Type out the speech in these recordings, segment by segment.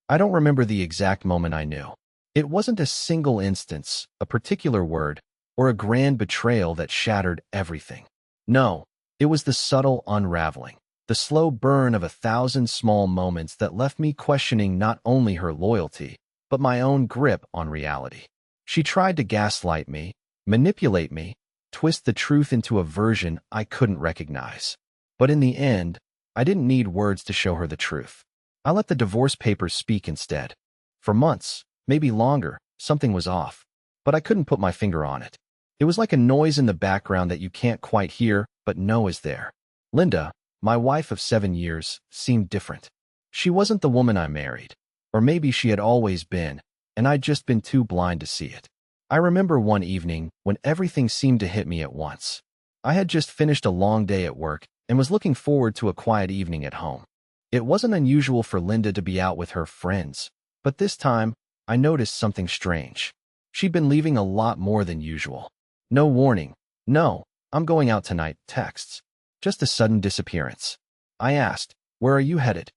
I don't remember the exact moment I knew. It wasn't a single instance, a particular word, or a grand betrayal that shattered everything. No, it was the subtle unraveling, the slow burn of 1,000 small moments that left me questioning not only her loyalty, but my own grip on reality. She tried to gaslight me, manipulate me, twist the truth into a version I couldn't recognize. But in the end, I didn't need words to show her the truth. I let the divorce papers speak instead. For months, maybe longer, something was off, but I couldn't put my finger on it. It was like a noise in the background that you can't quite hear, but know is there. Linda, my wife of 7 years, seemed different. She wasn't the woman I married. Or maybe she had always been, and I'd just been too blind to see it. I remember one evening when everything seemed to hit me at once. I had just finished a long day at work and was looking forward to a quiet evening at home. It wasn't unusual for Linda to be out with her friends, but this time, I noticed something strange. She'd been leaving a lot more than usual. No warning. No, I'm going out tonight, texts. Just a sudden disappearance. I asked, where are you headed?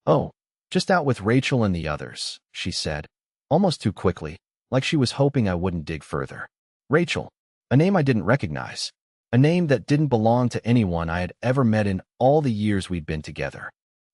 Oh, just out with Rachel and the others, she said, almost too quickly, like she was hoping I wouldn't dig further. Rachel, a name I didn't recognize, a name that didn't belong to anyone I had ever met in all the years we'd been together.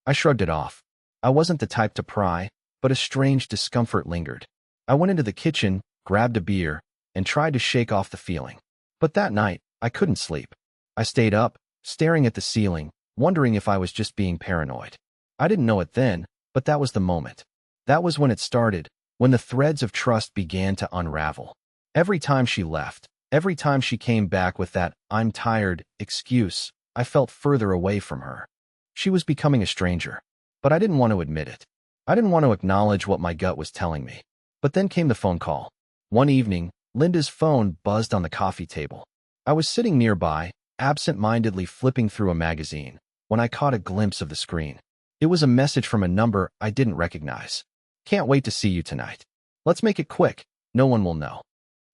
I shrugged it off. I wasn't the type to pry, but a strange discomfort lingered. I went into the kitchen, grabbed a beer, and tried to shake off the feeling. But that night, I couldn't sleep. I stayed up, staring at the ceiling, wondering if I was just being paranoid. I didn't know it then, but that was the moment. That was when it started, when the threads of trust began to unravel. Every time she left, every time she came back with that "I'm tired" excuse, I felt further away from her. She was becoming a stranger, but I didn't want to admit it. I didn't want to acknowledge what my gut was telling me. But then came the phone call. One evening, Linda's phone buzzed on the coffee table. I was sitting nearby, absent-mindedly flipping through a magazine, when I caught a glimpse of the screen. It was a message from a number I didn't recognize. Can't wait to see you tonight. Let's make it quick. No one will know.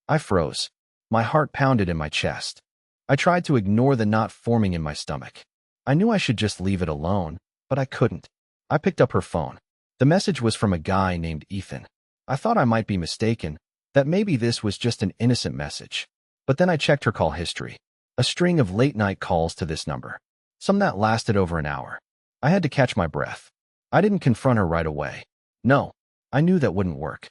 I froze. My heart pounded in my chest. I tried to ignore the knot forming in my stomach. I knew I should just leave it alone, but I couldn't. I picked up her phone. The message was from a guy named Ethan. I thought I might be mistaken, that maybe this was just an innocent message. But then I checked her call history. A string of late-night calls to this number. Some that lasted over an hour. I had to catch my breath. I didn't confront her right away. No, I knew that wouldn't work.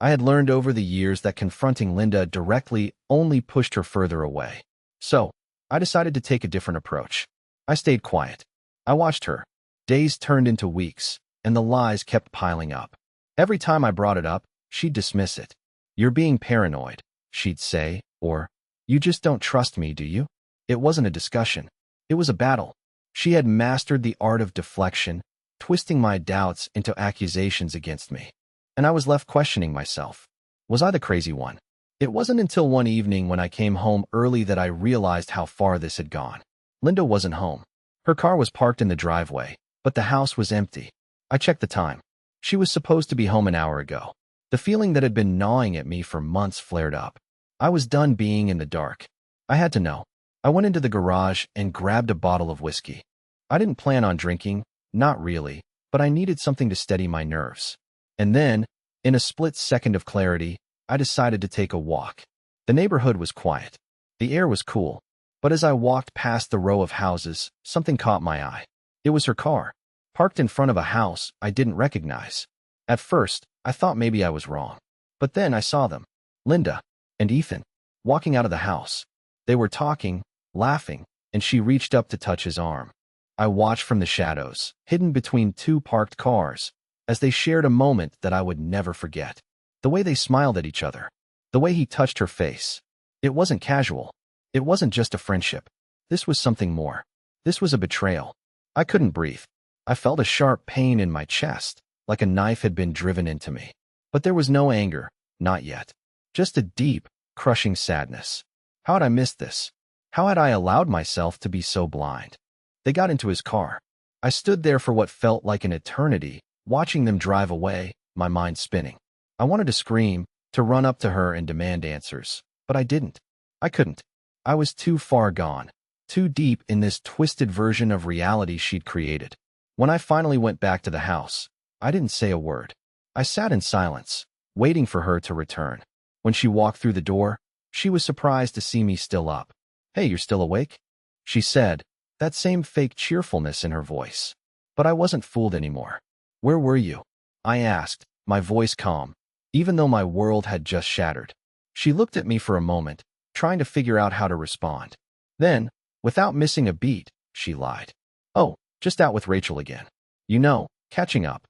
I had learned over the years that confronting Linda directly only pushed her further away. So, I decided to take a different approach. I stayed quiet. I watched her. Days turned into weeks, and the lies kept piling up. Every time I brought it up, she'd dismiss it. You're being paranoid, she'd say, or, you just don't trust me, do you? It wasn't a discussion. It was a battle. She had mastered the art of deflection, twisting my doubts into accusations against me. And I was left questioning myself. Was I the crazy one? It wasn't until one evening when I came home early that I realized how far this had gone. Linda wasn't home. Her car was parked in the driveway, but the house was empty. I checked the time. She was supposed to be home an hour ago. The feeling that had been gnawing at me for months flared up. I was done being in the dark. I had to know. I went into the garage and grabbed a bottle of whiskey. I didn't plan on drinking, not really, but I needed something to steady my nerves. And then, in a split second of clarity, I decided to take a walk. The neighborhood was quiet. The air was cool. But as I walked past the row of houses, something caught my eye. It was her car, parked in front of a house I didn't recognize. At first, I thought maybe I was wrong. But then I saw them, Linda and Ethan, walking out of the house. They were talking, laughing, and she reached up to touch his arm. I watched from the shadows, hidden between two parked cars, as they shared a moment that I would never forget. The way they smiled at each other, the way he touched her face. It wasn't casual. It wasn't just a friendship. This was something more. This was a betrayal. I couldn't breathe. I felt a sharp pain in my chest, like a knife had been driven into me. But there was no anger, not yet. Just a deep, crushing sadness. How had I missed this? How had I allowed myself to be so blind? They got into his car. I stood there for what felt like an eternity, watching them drive away, my mind spinning. I wanted to scream, to run up to her and demand answers, but I didn't. I couldn't. I was too far gone, too deep in this twisted version of reality she'd created. When I finally went back to the house, I didn't say a word. I sat in silence, waiting for her to return. When she walked through the door, she was surprised to see me still up. "Hey, you're still awake?" she said, that same fake cheerfulness in her voice. But I wasn't fooled anymore. "Where were you?" I asked, my voice calm, even though my world had just shattered. She looked at me for a moment, trying to figure out how to respond. Then, without missing a beat, she lied. "Oh, just out with Rachel again. You know, catching up."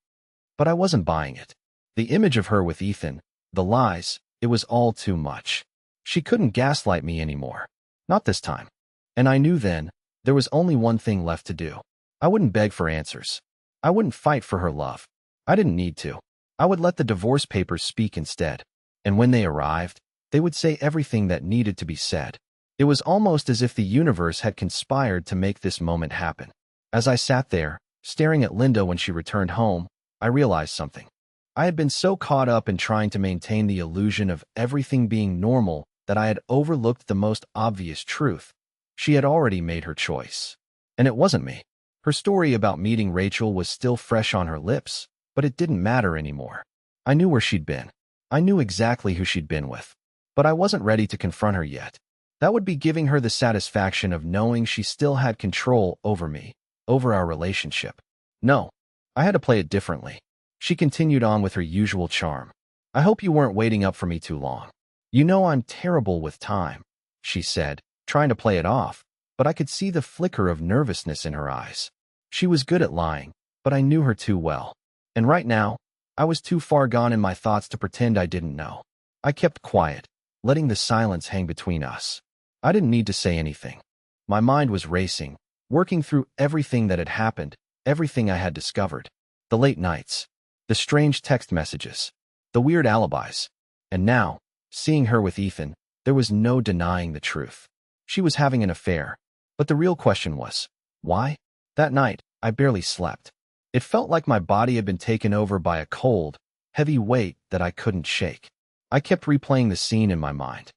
But I wasn't buying it. The image of her with Ethan, the lies, it was all too much. She couldn't gaslight me anymore. Not this time. And I knew then, there was only one thing left to do. I wouldn't beg for answers. I wouldn't fight for her love. I didn't need to. I would let the divorce papers speak instead. And when they arrived, they would say everything that needed to be said. It was almost as if the universe had conspired to make this moment happen. As I sat there, staring at Linda when she returned home, I realized something. I had been so caught up in trying to maintain the illusion of everything being normal that I had overlooked the most obvious truth. She had already made her choice. And it wasn't me. Her story about meeting Rachel was still fresh on her lips, but it didn't matter anymore. I knew where she'd been. I knew exactly who she'd been with. But I wasn't ready to confront her yet. That would be giving her the satisfaction of knowing she still had control over me, over our relationship. No, I had to play it differently. She continued on with her usual charm. "I hope you weren't waiting up for me too long. You know I'm terrible with time," she said, trying to play it off, but I could see the flicker of nervousness in her eyes. She was good at lying, but I knew her too well. And right now, I was too far gone in my thoughts to pretend I didn't know. I kept quiet, letting the silence hang between us. I didn't need to say anything. My mind was racing, working through everything that had happened, everything I had discovered. The late nights, the strange text messages, the weird alibis. And now, seeing her with Ethan, there was no denying the truth. She was having an affair. But the real question was, why? That night, I barely slept. It felt like my body had been taken over by a cold, heavy weight that I couldn't shake. I kept replaying the scene in my mind.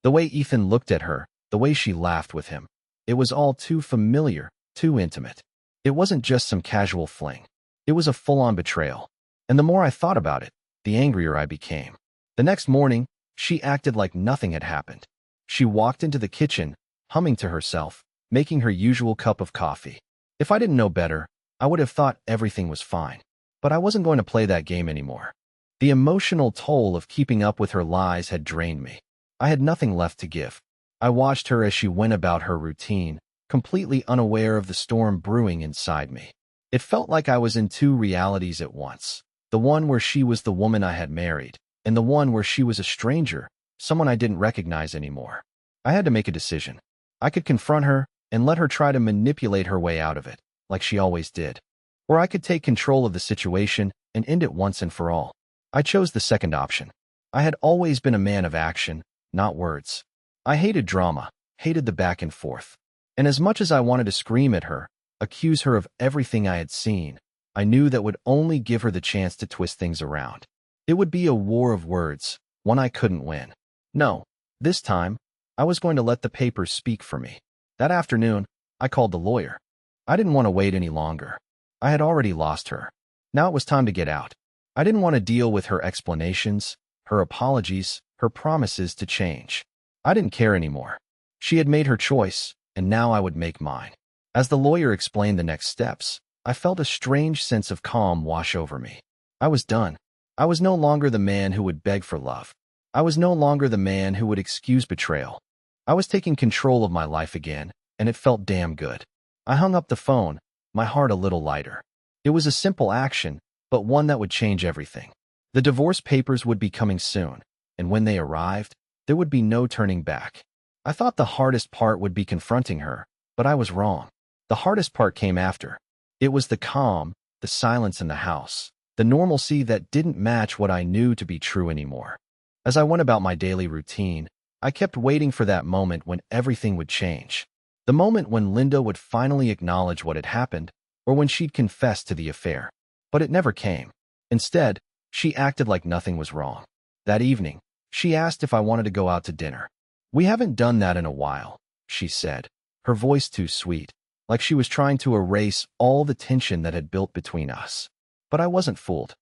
The way Ethan looked at her, the way she laughed with him. It was all too familiar, too intimate. It wasn't just some casual fling. It was a full-on betrayal. And the more I thought about it, the angrier I became. The next morning, she acted like nothing had happened. She walked into the kitchen, humming to herself, making her usual cup of coffee. If I didn't know better, I would have thought everything was fine. But I wasn't going to play that game anymore. The emotional toll of keeping up with her lies had drained me. I had nothing left to give. I watched her as she went about her routine, completely unaware of the storm brewing inside me. It felt like I was in two realities at once. The one where she was the woman I had married, and the one where she was a stranger, someone I didn't recognize anymore. I had to make a decision. I could confront her and let her try to manipulate her way out of it, like she always did. Or I could take control of the situation and end it once and for all. I chose the second option. I had always been a man of action, not words. I hated drama, hated the back and forth. And as much as I wanted to scream at her, accuse her of everything I had seen, I knew that would only give her the chance to twist things around. It would be a war of words, one I couldn't win. No, this time, I was going to let the papers speak for me. That afternoon, I called the lawyer. I didn't want to wait any longer. I had already lost her. Now it was time to get out. I didn't want to deal with her explanations, her apologies, her promises to change. I didn't care anymore. She had made her choice, and now I would make mine. As the lawyer explained the next steps, I felt a strange sense of calm wash over me. I was done. I was no longer the man who would beg for love. I was no longer the man who would excuse betrayal. I was taking control of my life again, and it felt damn good. I hung up the phone, my heart a little lighter. It was a simple action, but one that would change everything. The divorce papers would be coming soon, and when they arrived, there would be no turning back. I thought the hardest part would be confronting her, but I was wrong. The hardest part came after. It was the calm, the silence in the house, the normalcy that didn't match what I knew to be true anymore. As I went about my daily routine, I kept waiting for that moment when everything would change. The moment when Linda would finally acknowledge what had happened, or when she'd confess to the affair. But it never came. Instead, she acted like nothing was wrong. That evening, she asked if I wanted to go out to dinner. "We haven't done that in a while," she said, her voice too sweet, like she was trying to erase all the tension that had built between us. But I wasn't fooled.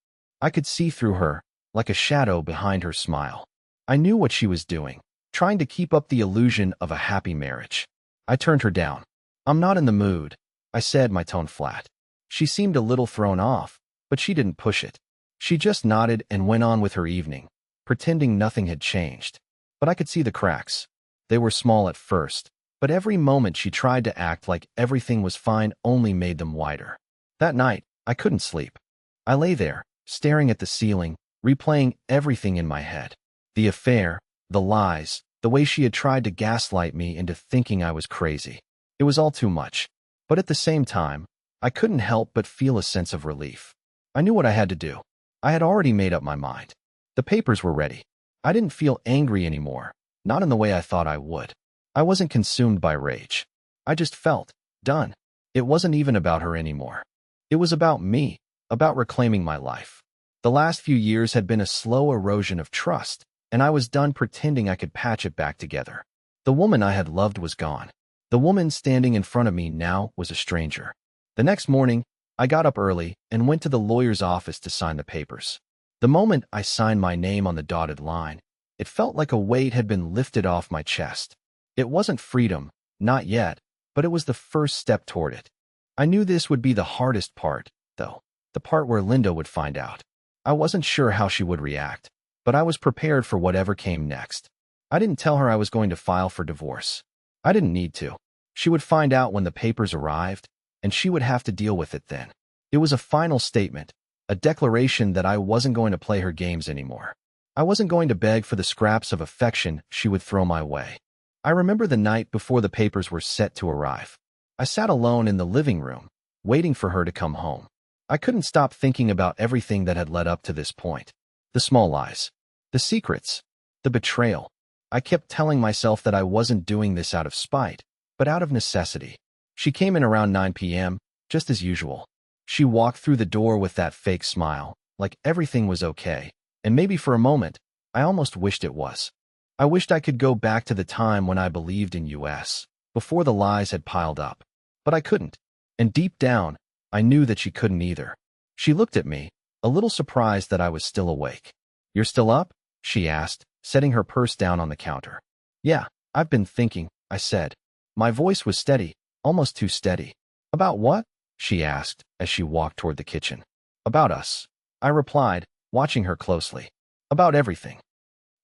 I could see through her, like a shadow behind her smile. I knew what she was doing, trying to keep up the illusion of a happy marriage. I turned her down. "I'm not in the mood," I said, my tone flat. She seemed a little thrown off, but she didn't push it. She just nodded and went on with her evening, pretending nothing had changed. But I could see the cracks. They were small at first, but every moment she tried to act like everything was fine only made them wider. That night, I couldn't sleep. I lay there, staring at the ceiling, replaying everything in my head. The affair, the lies, the way she had tried to gaslight me into thinking I was crazy. It was all too much. But at the same time, I couldn't help but feel a sense of relief. I knew what I had to do. I had already made up my mind. The papers were ready. I didn't feel angry anymore, not in the way I thought I would. I wasn't consumed by rage. I just felt done. It wasn't even about her anymore. It was about me, about reclaiming my life. The last few years had been a slow erosion of trust, and I was done pretending I could patch it back together. The woman I had loved was gone. The woman standing in front of me now was a stranger. The next morning, I got up early and went to the lawyer's office to sign the papers. The moment I signed my name on the dotted line, it felt like a weight had been lifted off my chest. It wasn't freedom, not yet, but it was the first step toward it. I knew this would be the hardest part, though, the part where Linda would find out. I wasn't sure how she would react, but I was prepared for whatever came next. I didn't tell her I was going to file for divorce. I didn't need to. She would find out when the papers arrived, and she would have to deal with it then. It was a final statement, a declaration that I wasn't going to play her games anymore. I wasn't going to beg for the scraps of affection she would throw my way. I remember the night before the papers were set to arrive. I sat alone in the living room, waiting for her to come home. I couldn't stop thinking about everything that had led up to this point. The small lies, the secrets, the betrayal. I kept telling myself that I wasn't doing this out of spite, but out of necessity. She came in around 9 p.m., just as usual. She walked through the door with that fake smile, like everything was okay, and maybe for a moment, I almost wished it was. I wished I could go back to the time when I believed in US, before the lies had piled up. But I couldn't. And deep down, I knew that she couldn't either. She looked at me, a little surprised that I was still awake. "You're still up?" she asked, setting her purse down on the counter. "Yeah, I've been thinking," I said. My voice was steady, almost too steady. "About what?" she asked as she walked toward the kitchen. "About us," I replied, watching her closely. "About everything."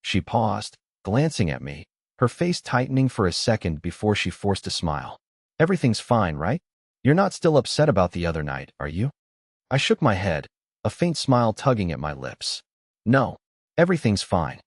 She paused, glancing at me, her face tightening for a second before she forced a smile. "Everything's fine, right? You're not still upset about the other night, are you?" I shook my head, a faint smile tugging at my lips. "No, everything's fine."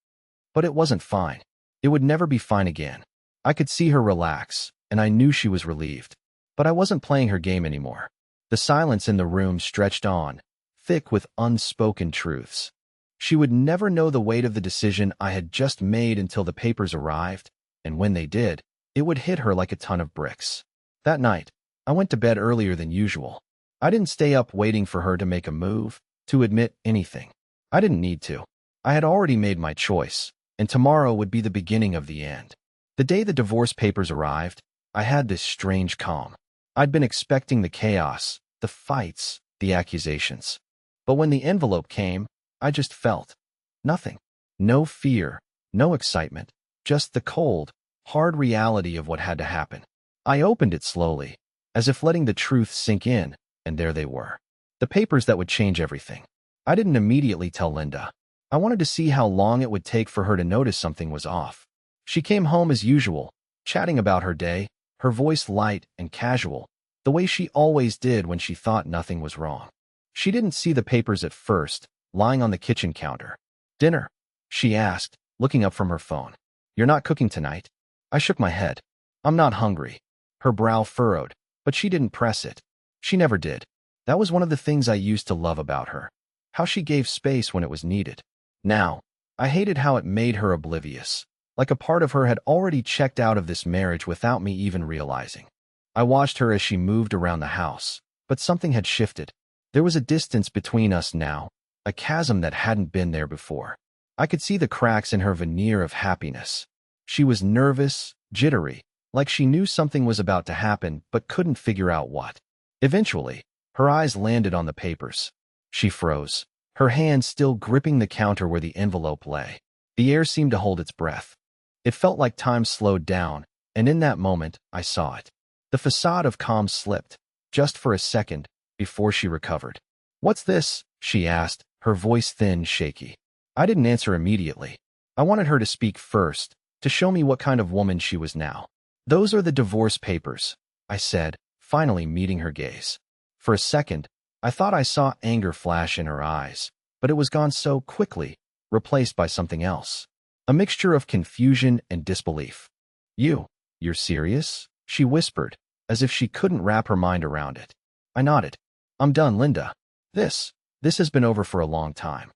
But it wasn't fine. It would never be fine again. I could see her relax, and I knew she was relieved. But I wasn't playing her game anymore. The silence in the room stretched on, thick with unspoken truths. She would never know the weight of the decision I had just made until the papers arrived, and when they did, it would hit her like a ton of bricks. That night, I went to bed earlier than usual. I didn't stay up waiting for her to make a move, to admit anything. I didn't need to. I had already made my choice, and tomorrow would be the beginning of the end. The day the divorce papers arrived, I had this strange calm. I'd been expecting the chaos, the fights, the accusations. But when the envelope came, I just felt nothing. No fear, no excitement, just the cold, hard reality of what had to happen. I opened it slowly, as if letting the truth sink in, and there they were. The papers that would change everything. I didn't immediately tell Linda. I wanted to see how long it would take for her to notice something was off. She came home as usual, chatting about her day, her voice light and casual, the way she always did when she thought nothing was wrong. She didn't see the papers at first, lying on the kitchen counter. "Dinner?" she asked, looking up from her phone. "You're not cooking tonight?" I shook my head. "I'm not hungry." Her brow furrowed, but she didn't press it. She never did. That was one of the things I used to love about her. How she gave space when it was needed. Now, I hated how it made her oblivious. Like a part of her had already checked out of this marriage without me even realizing. I watched her as she moved around the house, but something had shifted. There was a distance between us now, a chasm that hadn't been there before. I could see the cracks in her veneer of happiness. She was nervous, jittery, like she knew something was about to happen but couldn't figure out what. Eventually, her eyes landed on the papers. She froze, her hand still gripping the counter where the envelope lay. The air seemed to hold its breath. It felt like time slowed down, and in that moment, I saw it. The facade of calm slipped, just for a second, before she recovered. "What's this?" she asked, her voice thin, shaky. I didn't answer immediately. I wanted her to speak first, to show me what kind of woman she was now. "Those are the divorce papers," I said, finally meeting her gaze. For a second, I thought I saw anger flash in her eyes, but it was gone so quickly, replaced by something else. A mixture of confusion and disbelief. You're serious?" she whispered, as if she couldn't wrap her mind around it. I nodded. "I'm done, Linda. This has been over for a long time."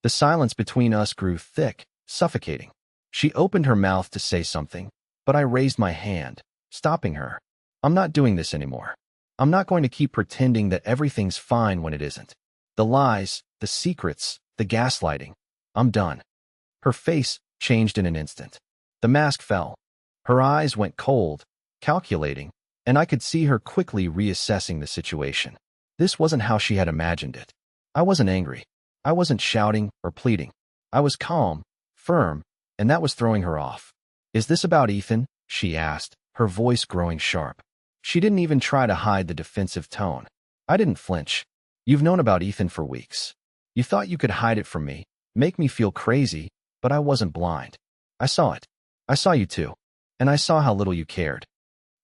The silence between us grew thick, suffocating. She opened her mouth to say something, but I raised my hand, stopping her. "I'm not doing this anymore. I'm not going to keep pretending that everything's fine when it isn't. The lies, the secrets, the gaslighting. I'm done." Her face changed in an instant. The mask fell. Her eyes went cold, calculating, and I could see her quickly reassessing the situation. This wasn't how she had imagined it. I wasn't angry. I wasn't shouting or pleading. I was calm, firm, and that was throwing her off. "Is this about Ethan?" she asked, her voice growing sharp. She didn't even try to hide the defensive tone. I didn't flinch. "You've known about Ethan for weeks. You thought you could hide it from me, make me feel crazy, but I wasn't blind. I saw it. I saw you too. And I saw how little you cared."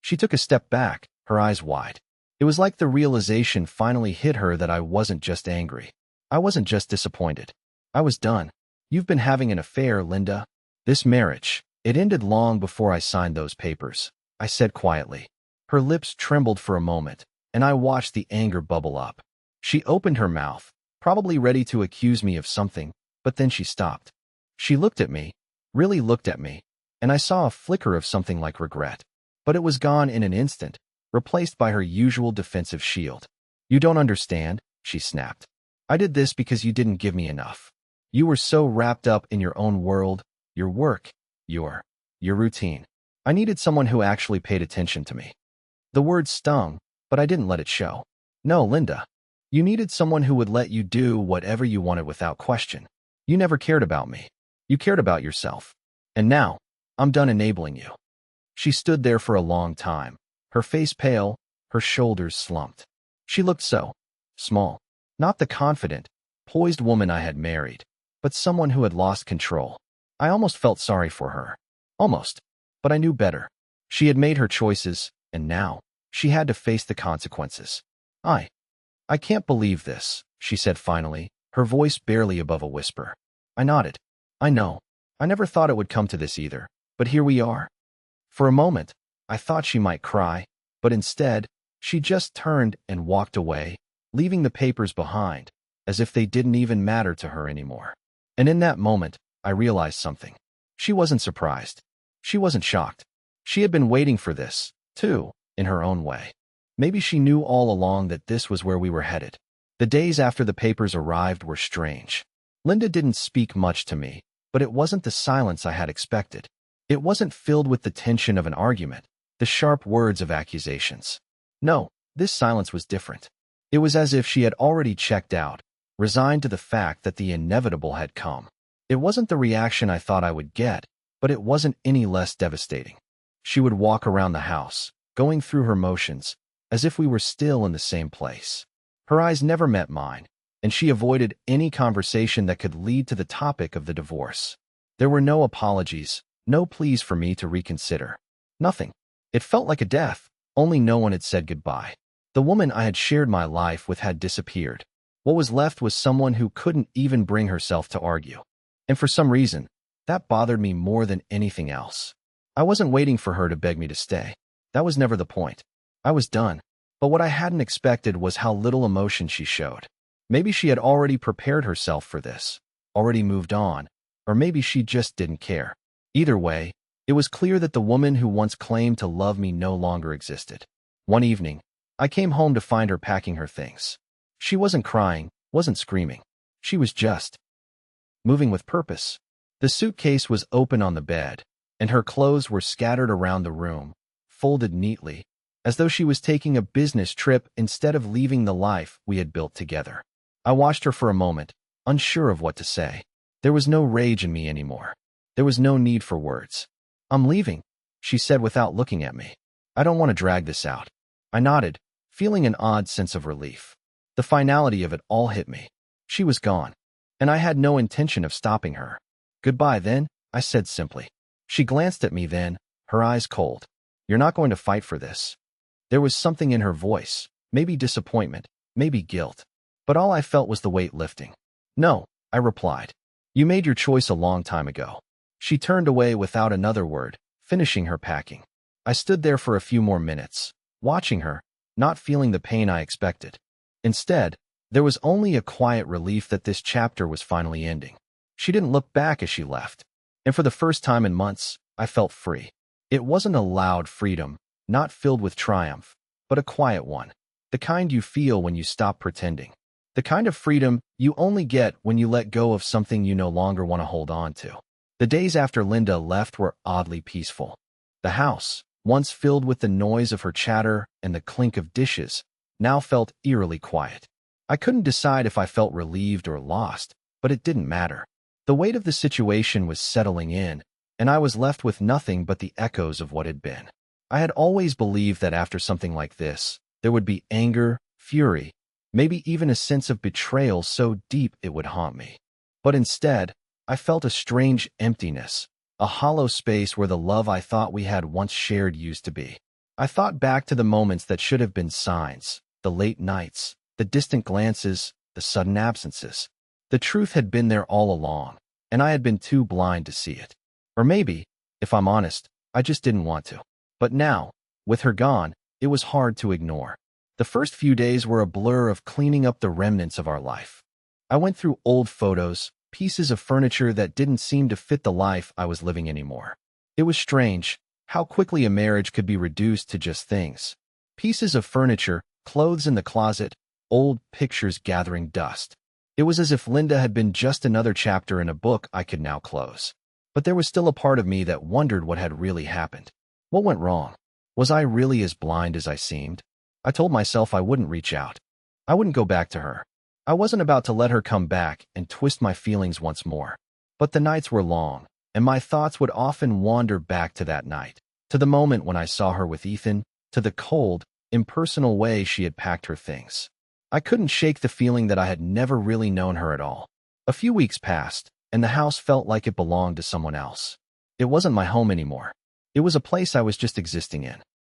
She took a step back, her eyes wide. It was like the realization finally hit her that I wasn't just angry. I wasn't just disappointed. I was done. "You've been having an affair, Linda. This marriage, it ended long before I signed those papers," I said quietly. Her lips trembled for a moment, and I watched the anger bubble up. She opened her mouth, probably ready to accuse me of something, but then she stopped. She looked at me, really looked at me, and I saw a flicker of something like regret. But it was gone in an instant, replaced by her usual defensive shield. "You don't understand," she snapped. "I did this because you didn't give me enough. You were so wrapped up in your own world, your work, your routine. I needed someone who actually paid attention to me." The words stung, but I didn't let it show. "No, Linda. You needed someone who would let you do whatever you wanted without question. You never cared about me. You cared about yourself. And now, I'm done enabling you." She stood there for a long time, her face pale, her shoulders slumped. She looked so small. Not the confident, poised woman I had married, but someone who had lost control. I almost felt sorry for her. Almost. But I knew better. She had made her choices, and now, she had to face the consequences. I can't believe this," she said finally, her voice barely above a whisper. I nodded. "I know. I never thought it would come to this either, but here we are." For a moment, I thought she might cry, but instead, she just turned and walked away, leaving the papers behind, as if they didn't even matter to her anymore. And in that moment, I realized something. She wasn't surprised. She wasn't shocked. She had been waiting for this, too, in her own way. Maybe she knew all along that this was where we were headed. The days after the papers arrived were strange. Linda didn't speak much to me, but it wasn't the silence I had expected. It wasn't filled with the tension of an argument, the sharp words of accusations. No, this silence was different. It was as if she had already checked out, resigned to the fact that the inevitable had come. It wasn't the reaction I thought I would get, but it wasn't any less devastating. She would walk around the house, going through her motions, as if we were still in the same place. Her eyes never met mine, and she avoided any conversation that could lead to the topic of the divorce. There were no apologies, no pleas for me to reconsider. Nothing. It felt like a death, only no one had said goodbye. The woman I had shared my life with had disappeared. What was left was someone who couldn't even bring herself to argue. And for some reason, that bothered me more than anything else. I wasn't waiting for her to beg me to stay. That was never the point. I was done. But what I hadn't expected was how little emotion she showed. Maybe she had already prepared herself for this, already moved on, or maybe she just didn't care. Either way, it was clear that the woman who once claimed to love me no longer existed. One evening, I came home to find her packing her things. She wasn't crying, wasn't screaming. She was just moving with purpose. The suitcase was open on the bed, and her clothes were scattered around the room, folded neatly, as though she was taking a business trip instead of leaving the life we had built together. I watched her for a moment, unsure of what to say. There was no rage in me anymore. There was no need for words. "I'm leaving," she said without looking at me. "I don't want to drag this out." I nodded, feeling an odd sense of relief. The finality of it all hit me. She was gone, and I had no intention of stopping her. "Goodbye, then," I said simply. She glanced at me then, her eyes cold. "You're not going to fight for this." There was something in her voice, maybe disappointment, maybe guilt, but all I felt was the weight lifting. "No," I replied. "You made your choice a long time ago." She turned away without another word, finishing her packing. I stood there for a few more minutes, watching her, not feeling the pain I expected. Instead, there was only a quiet relief that this chapter was finally ending. She didn't look back as she left, and for the first time in months, I felt free. It wasn't a loud freedom, not filled with triumph, but a quiet one, the kind you feel when you stop pretending. The kind of freedom you only get when you let go of something you no longer want to hold on to. The days after Linda left were oddly peaceful. The house, once filled with the noise of her chatter and the clink of dishes, now felt eerily quiet. I couldn't decide if I felt relieved or lost, but it didn't matter. The weight of the situation was settling in, and I was left with nothing but the echoes of what had been. I had always believed that after something like this, there would be anger, fury, maybe even a sense of betrayal so deep it would haunt me. But instead, I felt a strange emptiness, a hollow space where the love I thought we had once shared used to be. I thought back to the moments that should have been signs, the late nights, the distant glances, the sudden absences. The truth had been there all along, and I had been too blind to see it. Or maybe, if I'm honest, I just didn't want to. But now, with her gone, it was hard to ignore. The first few days were a blur of cleaning up the remnants of our life. I went through old photos, pieces of furniture that didn't seem to fit the life I was living anymore. It was strange how quickly a marriage could be reduced to just things. Pieces of furniture, clothes in the closet, old pictures gathering dust. It was as if Linda had been just another chapter in a book I could now close. But there was still a part of me that wondered what had really happened. What went wrong? Was I really as blind as I seemed? I told myself I wouldn't reach out. I wouldn't go back to her. I wasn't about to let her come back and twist my feelings once more. But the nights were long, and my thoughts would often wander back to that night, to the moment when I saw her with Ethan, to the cold, impersonal way she had packed her things. I couldn't shake the feeling that I had never really known her at all. A few weeks passed, and the house felt like it belonged to someone else. It wasn't my home anymore. It was a place I was just existing in.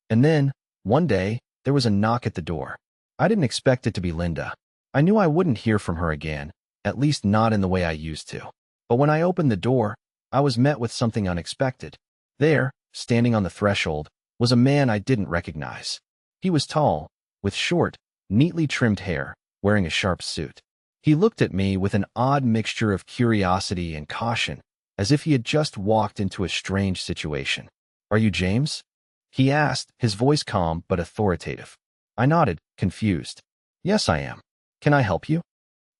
And then, one day, there was a knock at the door. I didn't expect it to be Linda. I knew I wouldn't hear from her again, at least not in the way I used to. But when I opened the door, I was met with something unexpected. There, standing on the threshold, was a man I didn't recognize. He was tall, with short, neatly trimmed hair, wearing a sharp suit. He looked at me with an odd mixture of curiosity and caution, as if he had just walked into a strange situation. "Are you James?" he asked, his voice calm but authoritative. I nodded, confused. "Yes, I am. Can I help you?"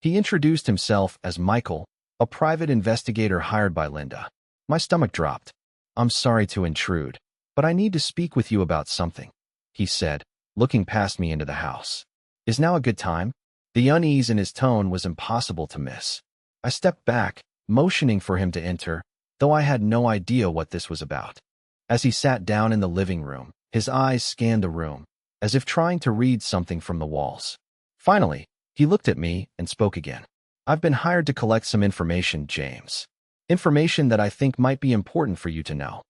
He introduced himself as Michael, a private investigator hired by Linda. My stomach dropped. "I'm sorry to intrude, but I need to speak with you about something," he said, looking past me into the house. "Is now a good time?" The unease in his tone was impossible to miss. I stepped back, motioning for him to enter, though I had no idea what this was about. As he sat down in the living room, his eyes scanned the room, as if trying to read something from the walls. Finally, he looked at me and spoke again. "I've been hired to collect some information, James. Information that I think might be important for you to know."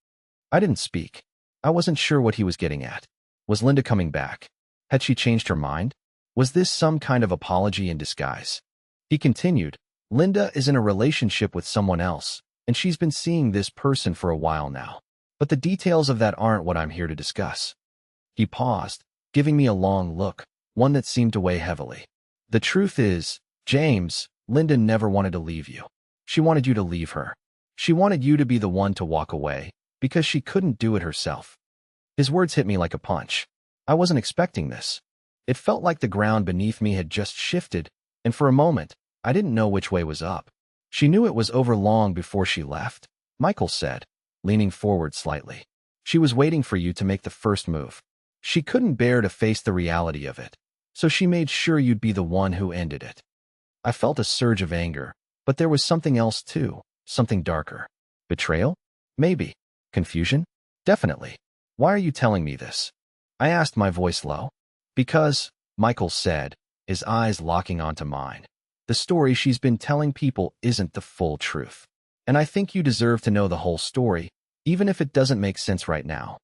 I didn't speak. I wasn't sure what he was getting at. Was Linda coming back? Had she changed her mind? Was this some kind of apology in disguise? He continued, "Linda is in a relationship with someone else, and she's been seeing this person for a while now. But the details of that aren't what I'm here to discuss." He paused, giving me a long look, one that seemed to weigh heavily. "The truth is, James, Linda never wanted to leave you. She wanted you to leave her. She wanted you to be the one to walk away, because she couldn't do it herself." His words hit me like a punch. I wasn't expecting this. It felt like the ground beneath me had just shifted, and for a moment, I didn't know which way was up. "She knew it was over long before she left," Michael said, leaning forward slightly. "She was waiting for you to make the first move. She couldn't bear to face the reality of it, so she made sure you'd be the one who ended it." I felt a surge of anger, but there was something else too, something darker. Betrayal? Maybe. Confusion? Definitely. Why are you telling me this? I asked, my voice low. Because, Michael said, his eyes locking onto mine. The story she's been telling people isn't the full truth. And I think you deserve to know the whole story, even if it doesn't make sense right now.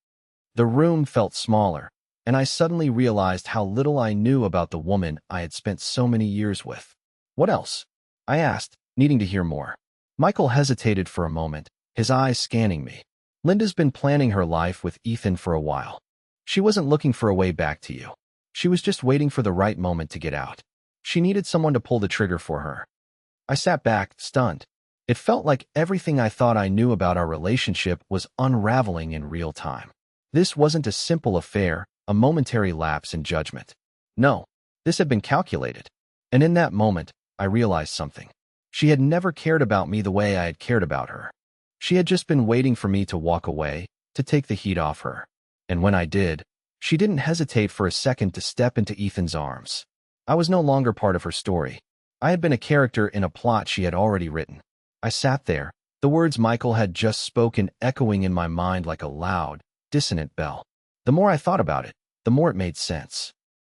The room felt smaller, and I suddenly realized how little I knew about the woman I had spent so many years with. What else? I asked, needing to hear more. Michael hesitated for a moment, his eyes scanning me. Linda's been planning her life with Ethan for a while. She wasn't looking for a way back to you. She was just waiting for the right moment to get out. She needed someone to pull the trigger for her. I sat back, stunned. It felt like everything I thought I knew about our relationship was unraveling in real time. This wasn't a simple affair, a momentary lapse in judgment. No, this had been calculated. And in that moment, I realized something. She had never cared about me the way I had cared about her. She had just been waiting for me to walk away, to take the heat off her. And when I did, she didn't hesitate for a second to step into Ethan's arms. I was no longer part of her story. I had been a character in a plot she had already written. I sat there, the words Michael had just spoken echoing in my mind like a loud, dissonant bell. The more I thought about it, the more it made sense.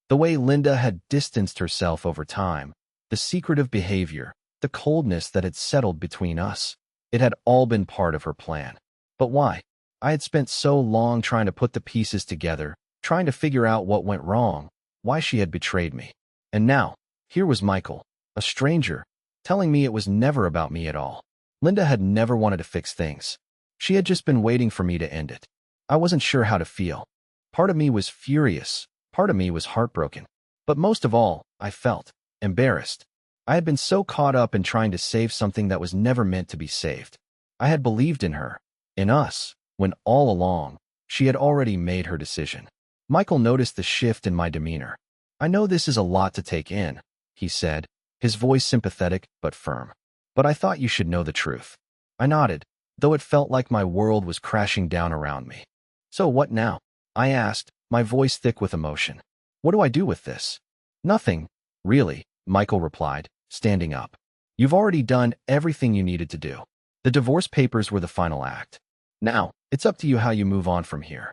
The way Linda had distanced herself over time, the secretive behavior, the coldness that had settled between us. It had all been part of her plan. But why? I had spent so long trying to put the pieces together, trying to figure out what went wrong, why she had betrayed me. And now, here was Michael, a stranger, telling me it was never about me at all. Linda had never wanted to fix things. She had just been waiting for me to end it. I wasn't sure how to feel. Part of me was furious, part of me was heartbroken. But most of all, I felt embarrassed. I had been so caught up in trying to save something that was never meant to be saved. I had believed in her, in us, when all along, she had already made her decision. Michael noticed the shift in my demeanor. I know this is a lot to take in, he said, his voice sympathetic but firm. But I thought you should know the truth. I nodded, though it felt like my world was crashing down around me. So what now? I asked, my voice thick with emotion. What do I do with this? Nothing, really, Michael replied, standing up. You've already done everything you needed to do. The divorce papers were the final act. Now, it's up to you how you move on from here.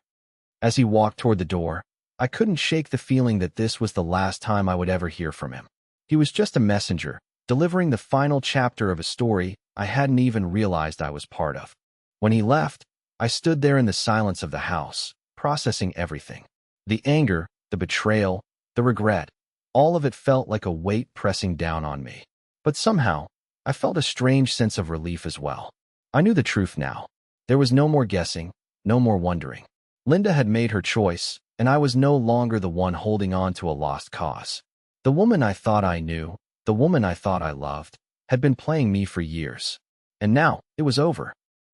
As he walked toward the door, I couldn't shake the feeling that this was the last time I would ever hear from him. He was just a messenger, delivering the final chapter of a story I hadn't even realized I was part of. When he left, I stood there in the silence of the house, processing everything. The anger, the betrayal, the regret, all of it felt like a weight pressing down on me. But somehow, I felt a strange sense of relief as well. I knew the truth now. There was no more guessing, no more wondering. Linda had made her choice, and I was no longer the one holding on to a lost cause. The woman I thought I knew, the woman I thought I loved, had been playing me for years. And now, it was over.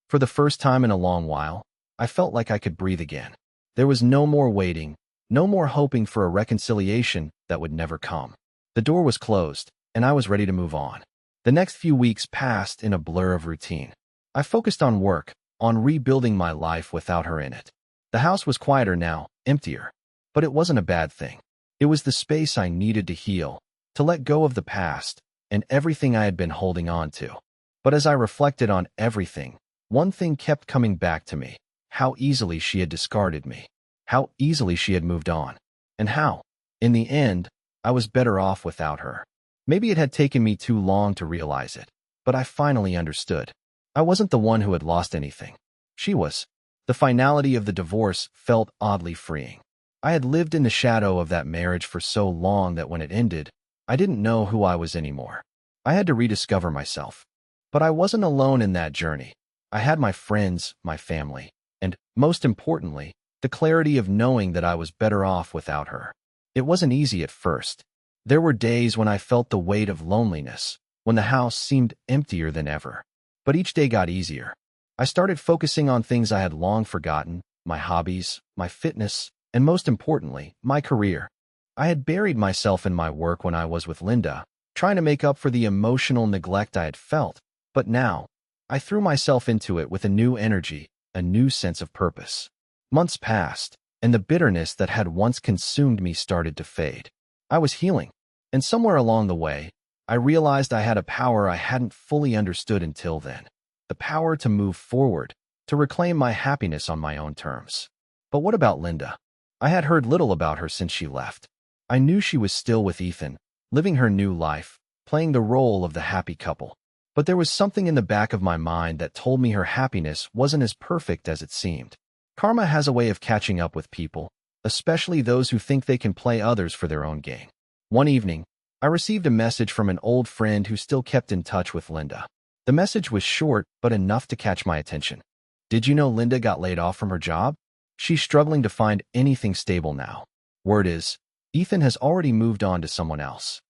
For the first time in a long while, I felt like I could breathe again. There was no more waiting, no more hoping for a reconciliation that would never come. The door was closed, and I was ready to move on. The next few weeks passed in a blur of routine. I focused on work, on rebuilding my life without her in it. The house was quieter now, emptier. But it wasn't a bad thing. It was the space I needed to heal, to let go of the past, and everything I had been holding on to. But as I reflected on everything, one thing kept coming back to me: how easily she had discarded me, how easily she had moved on, and how, in the end, I was better off without her. Maybe it had taken me too long to realize it, but I finally understood. I wasn't the one who had lost anything. She was. The finality of the divorce felt oddly freeing. I had lived in the shadow of that marriage for so long that when it ended, I didn't know who I was anymore. I had to rediscover myself. But I wasn't alone in that journey. I had my friends, my family, and, most importantly, the clarity of knowing that I was better off without her. It wasn't easy at first. There were days when I felt the weight of loneliness, when the house seemed emptier than ever. But each day got easier. I started focusing on things I had long forgotten: my hobbies, my fitness, and most importantly, my career. I had buried myself in my work when I was with Linda, trying to make up for the emotional neglect I had felt. But now, I threw myself into it with a new energy, a new sense of purpose. Months passed, and the bitterness that had once consumed me started to fade. I was healing, and somewhere along the way, I realized I had a power I hadn't fully understood until then. The power to move forward, to reclaim my happiness on my own terms. But what about Linda? I had heard little about her since she left. I knew she was still with Ethan, living her new life, playing the role of the happy couple. But there was something in the back of my mind that told me her happiness wasn't as perfect as it seemed. Karma has a way of catching up with people, especially those who think they can play others for their own gain. One evening, I received a message from an old friend who still kept in touch with Linda. The message was short, but enough to catch my attention. Did you know Linda got laid off from her job? She's struggling to find anything stable now. Word is, Ethan has already moved on to someone else.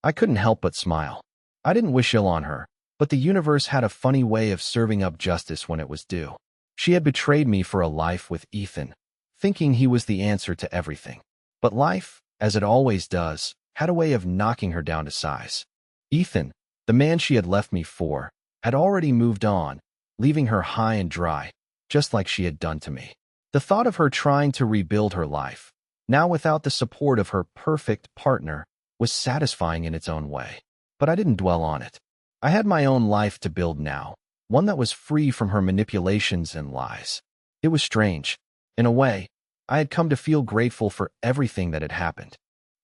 I couldn't help but smile. I didn't wish ill on her, but the universe had a funny way of serving up justice when it was due. She had betrayed me for a life with Ethan, thinking he was the answer to everything. But life, as it always does, had a way of knocking her down to size. Ethan, the man she had left me for, had already moved on, leaving her high and dry, just like she had done to me. The thought of her trying to rebuild her life, now without the support of her perfect partner, was satisfying in its own way. But I didn't dwell on it. I had my own life to build now, one that was free from her manipulations and lies. It was strange. In a way, I had come to feel grateful for everything that had happened.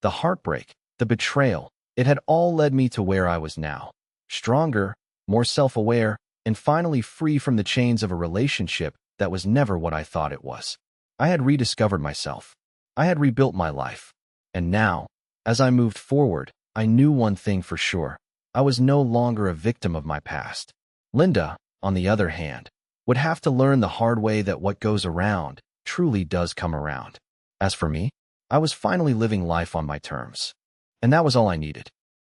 The heartbreak, the betrayal, it had all led me to where I was now. Stronger, more self-aware, and finally free from the chains of a relationship that was never what I thought it was. I had rediscovered myself. I had rebuilt my life. And now, as I moved forward, I knew one thing for sure. I was no longer a victim of my past. Linda, on the other hand, would have to learn the hard way that what goes around truly does come around. As for me, I was finally living life on my terms. And that was all I needed.